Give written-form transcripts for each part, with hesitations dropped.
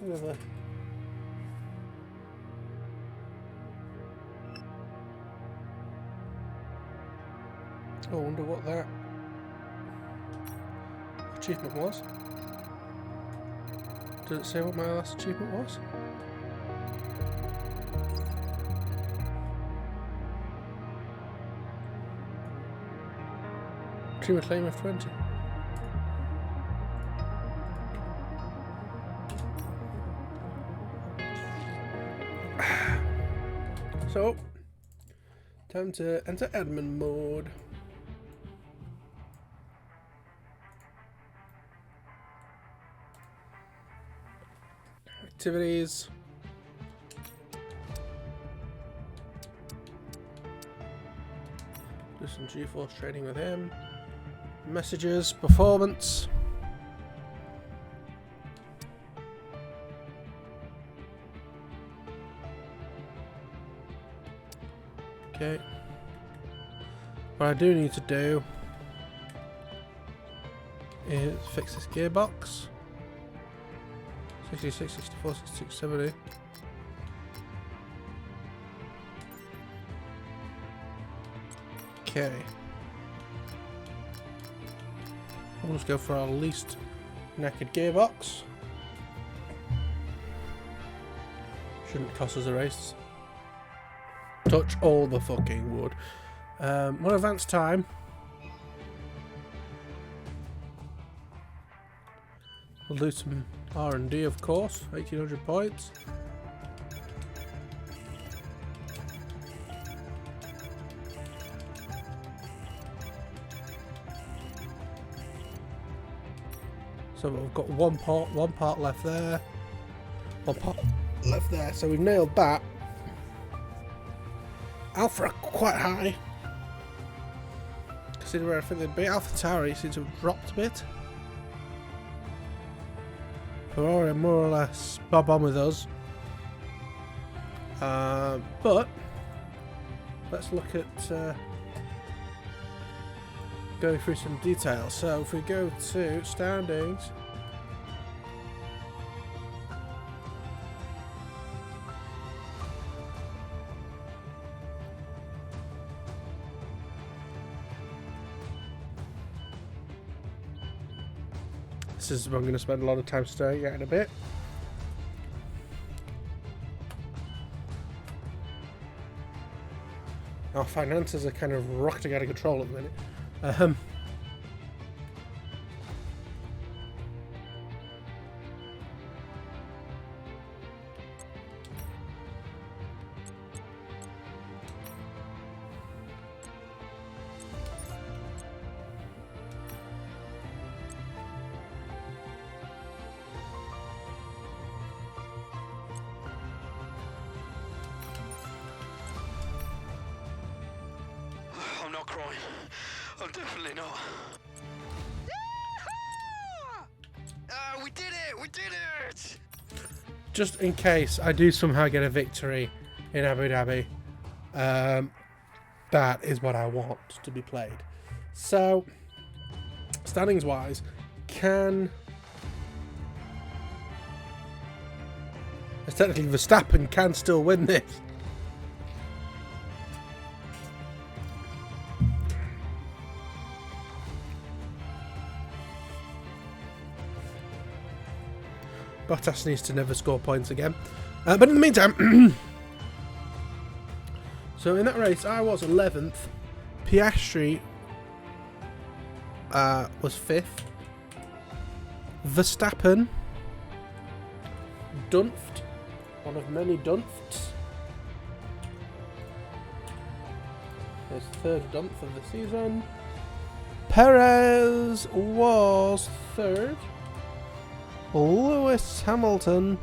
Whatever. I wonder what that achievement was. Does it say what my last achievement was? Dream a claim of 20. So, time to enter admin mode. Activities. Do some G-Force training with him. Messages, performance. Okay. What I do need to do is fix this gearbox. 66, 64, 66, 70. Okay. We'll just go for our least naked gearbox. Shouldn't cost us a race. Touch all the fucking wood. More advanced time. We'll do some R&D, of course. 1800 points. So we've got one part left there. One part left there. So we've nailed that. Alpha are quite high. Consider where I think they'd be. Alpha Tauri seems to have dropped a bit. Ferrari more or less bob on with us. But let's look at going through some details. So if we go to standings. This is where I'm going to spend a lot of time staring at in a bit. Our finances are kind of rocketing out of control at the minute. I'm not crying. I'm definitely not. We did it! We did it! Just in case I do somehow get a victory in Abu Dhabi, that is what I want to be played. So, standings wise, technically Verstappen can still win this. Bottas needs to never score points again. But in the meantime, so in that race I was 11th. Piatsri was 5th. Verstappen dunfed. One of many dunfts. His 3rd dunf of the season. Perez was 3rd. Lewis Hamilton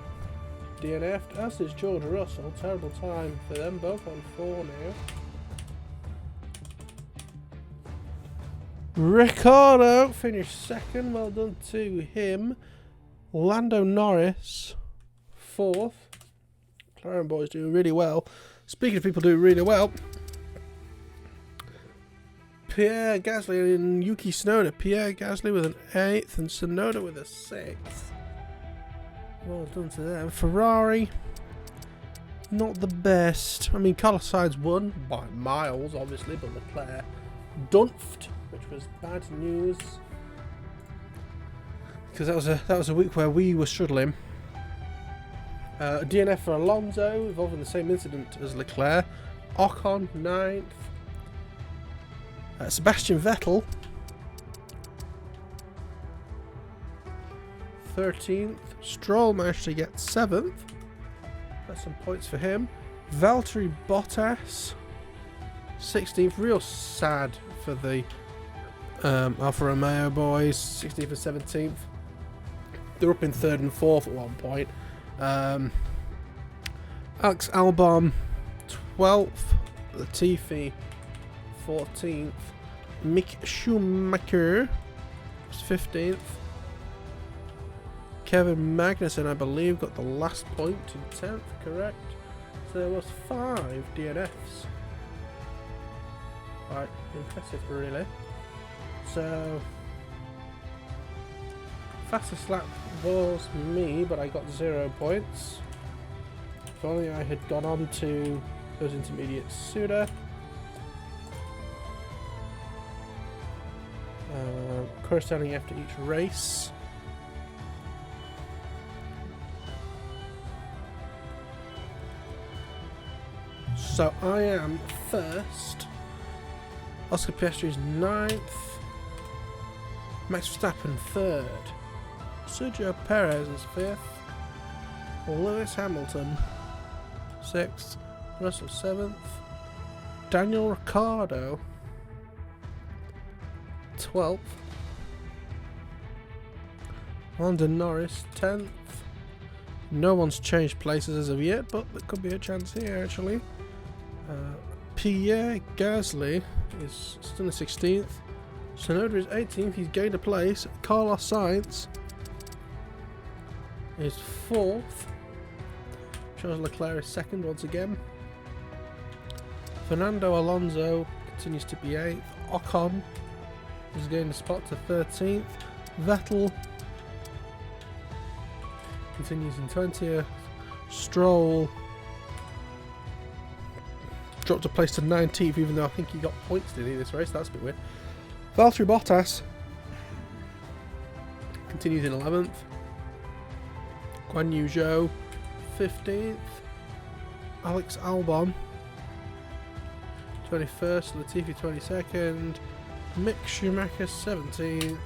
DNF'd, as is George Russell. Terrible time for them, both on 4 now. Ricciardo finished 2nd, well done to him. Lando Norris 4th. McLaren boys doing really well. Speaking of people doing really well, Pierre Gasly and Yuki Tsunoda. Pierre Gasly with an 8th and Tsunoda with a 6th. Well done to them. Ferrari, not the best. I mean, Carlos Sainz won by miles, obviously, but Leclerc dunfed, which was bad news. Because that was a week where we were struggling. DNF for Alonso, involving the same incident as Leclerc. Ocon, 9th. Sebastian Vettel, 13th. Stroll managed to get 7th. That's some points for him. Valtteri Bottas, 16th. Real sad for the Alfa Romeo boys. 16th and 17th. They're up in 3rd and 4th at one point. Alex Albon, 12th. Latifi, 14th. Mick Schumacher was 15th. Kevin Magnussen, I believe, got the last point in 10th, correct? So there was 5 DNFs. Quite impressive, really. So, fastest lap was me, but I got 0 points. If only I had gone on to those intermediates sooner. Corresponding after each race. So I am first. Oscar Piatsri is 9th. Max Verstappen 3rd. Sergio Perez is 5th. Lewis Hamilton 6th. Russell 7th. Daniel Ricciardo 12th. Lando Norris 10th. No one's changed places as of yet, but there could be a chance here actually. Pierre Gasly is still in 16th. Tsunoda is 18th. He's gained a place. Carlos Sainz is 4th. Charles Leclerc is 2nd once again. Fernando Alonso continues to be 8th. Ocon is gained a spot to 13th. Vettel continues in 20th. Stroll dropped a place to 19th, even though I think he got points did he this race. That's a bit weird. Valtteri Bottas continues in 11th. Guan Yu Zhou 15th. Alex Albon 21st. Latifi 22nd. Mick Schumacher 17th.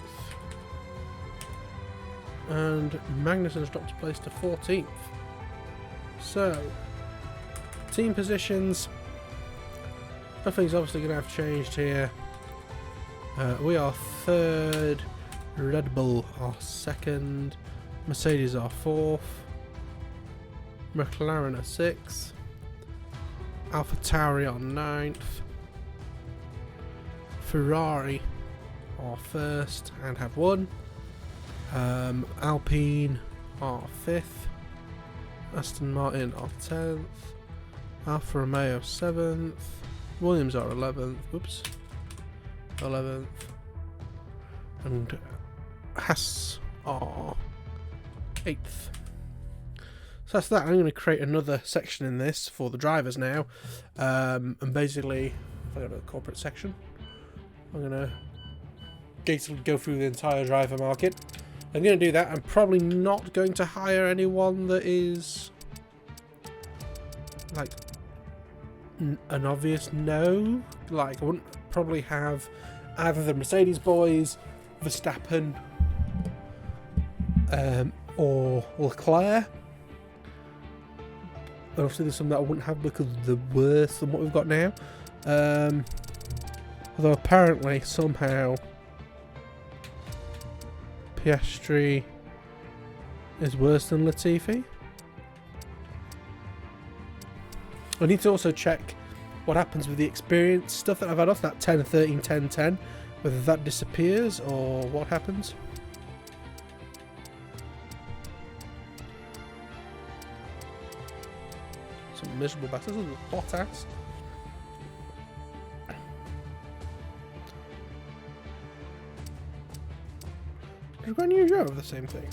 And Magnussen's dropped a place to 14th. So, team positions. Nothing's obviously going to have changed here. We are 3rd. Red Bull are 2nd. Mercedes are 4th. McLaren are 6th. AlphaTauri are 9th. Ferrari are 1st and have won. Alpine are 5th. Aston Martin are 10th. Alfa Romeo 7th. Williams are 11th. Whoops. 11th. And Haas are 8th. So that's that. I'm going to create another section in this for the drivers now. And basically, if I go to the corporate section, I'm going to basically go through the entire driver market. I'm going to do that. I'm probably not going to hire anyone that is like an obvious no. Like, I wouldn't probably have either the Mercedes boys, Verstappen, or Leclerc. And obviously there's some that I wouldn't have because they're worse than what we've got now. Although apparently somehow Piastri is worse than Latifi. I need to also check what happens with the experience stuff that I've had off, that 10, 13, 10, 10, whether that disappears or what happens. Some miserable bastards. Bottas. Did Guan Yu Zhou have the same thing?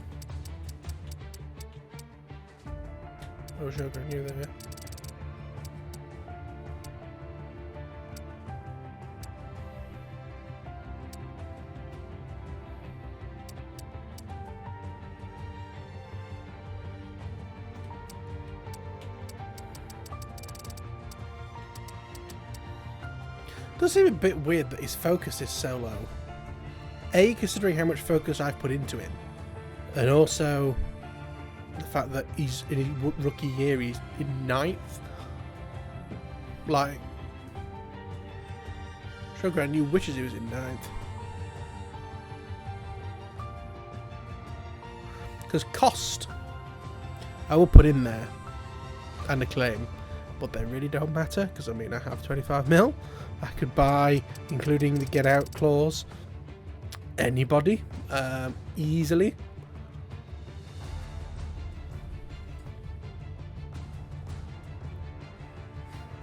Oh, sure, I knew that, yeah. It does seem a bit weird that his focus is so low. A, considering how much focus I've put into him, and also the fact that he's in his rookie year, he's in 9th. Like, Sugar, I knew wishes he was in 9th. Because cost, I will put in there, and acclaim, but they really don't matter, because I mean, I have 25 mil. I could buy, including the get out clause, anybody, easily.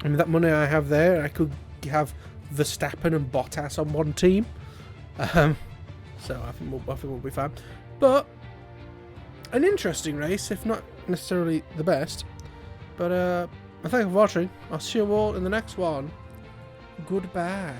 I mean, that money I have there, I could have Verstappen and Bottas on one team. So I think we'll be fine. But an interesting race, if not necessarily the best. But I thank you for watching. I'll see you all in the next one. Goodbye.